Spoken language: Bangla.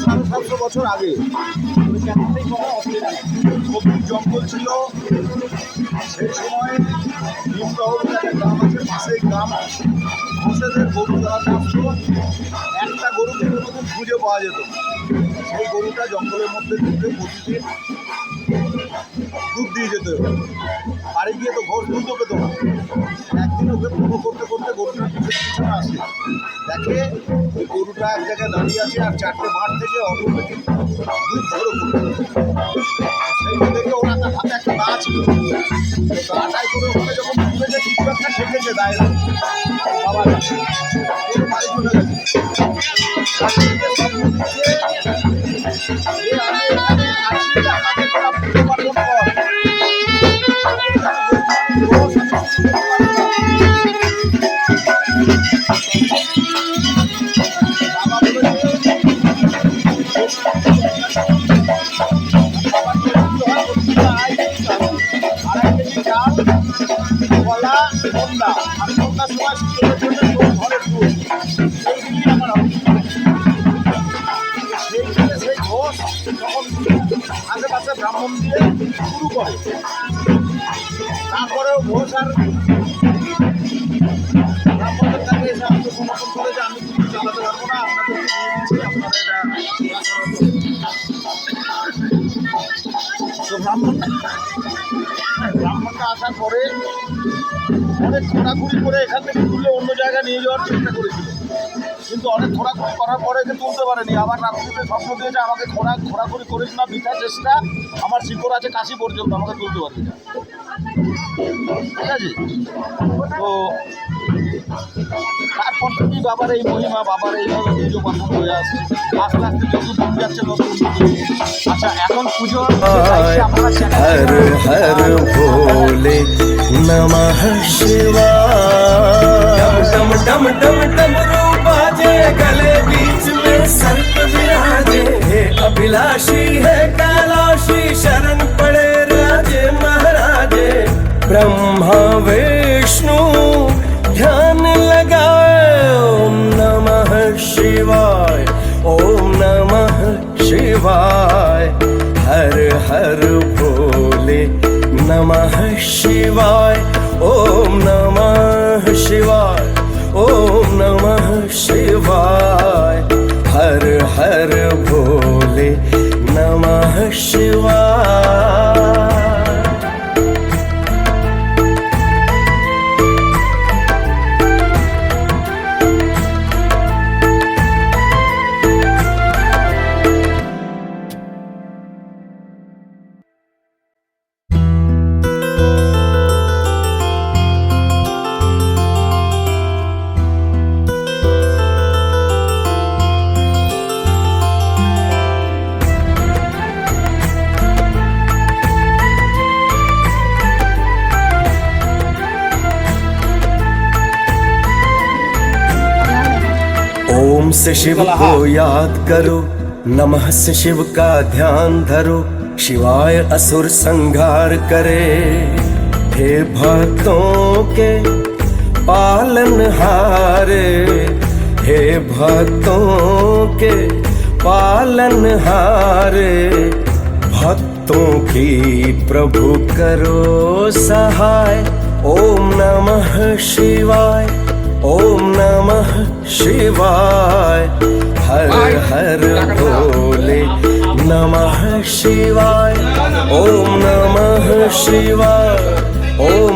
750 বছর আগে গভীর জঙ্গল ছিল। সেই সময় ভীমরহল একটা গ্রাম আছে, পাশেই গ্রাম। ঘোষেদের গরু দেওয়া থাকত, একটা গরু কোনোদিন খুঁজে পাওয়া যেত। সেই গরুটা জঙ্গলের মধ্যে ঢুকে প্রতিদিন দুধ দিয়ে যেত। বাড়ি গিয়ে তো ঘোষ দুধও পেত না। একদিন ওকে ফলো করতে করতে গরুটার পিছনে আসে, দেখে ওই গরুটা এক জায়গায় দাঁড়িয়ে আছে আর 4টে মাঠ থেকে অটোমেটিক দুধ ঝরো করতে। সেইটা দেখে ওরা তার হাতে একটা দা ছিল, দাটাই করে ওখানে যখন তুলেছে কিছু একটা ঠেকেছে দায়ের বাবার কাছে, বাড়ি চলে গেছে। আমি এখানে আছি, আমাকে তোরা পুজো পার্বণ কর। আশেপাশে ব্রাহ্মণ দিয়ে শুরু করে, তারপরেও ঘোষ আর ব্রাহ্মণদের কাছে এসে আমাকে সমর্থন করে যে আমি কিছু চালাতে পারবো না, আপনাদের দিয়ে দিচ্ছি, আপনারা এটা তো ব্রাহ্মণটা আসার পরে অনেক ঘোরাঘুরি করে এখান থেকে তুলে অন্য জায়গায় নিয়ে যাওয়ার চেষ্টা করেছিল, কিন্তু অনেক ঘোরাঘুরি করার পরে একে তুলতে পারেনি। আবার রাত্রিতে স্বপ্ন দিয়েছে আমাকে ঘোরাঘুরি করিস না, বৃথা চেষ্টা, আমার শিকড় আছে কাশি পর্যন্ত, আমাকে তুলতে পারবি না। ঠিক আছে, তো তারপর থেকে বাবার এই মহিমা, বাবার এইভাবে পুজো পার্বণ হয়ে আসছে। আস্তে আস্তে যত দিন যাচ্ছে তত। আচ্ছা, এখন পুজো হর হর ভোলে নমঃ শিবায়। डम डम डम डमरू बाजे, गले बीच में सर्प विराजे। हे अभिलाषी है कैलाशी, शरण पड़े राजे महाराजे। ब्रह्मा विष्णु ध्यान लगाए, ओम नमः शिवाय, ओम नमः शिवाय। हर हर भोले नमः शिवाय, ओम नमः शिवाय, ओम नमः शिवाय। हर हर भोले नमः शिवाय। ओम से शिव को याद करो, नमः से शिव का ध्यान धरो। शिवाय असुर संहार करे, हे भक्तों के पालनहारे। हे भक्तों के पालनहारे, भक्तों की प्रभु करो सहाय। ओम नमः शिवाय, ओम नमः शिवाय। हर हर भोले नमः शिवाय, ओम नमः शिवाय, ओम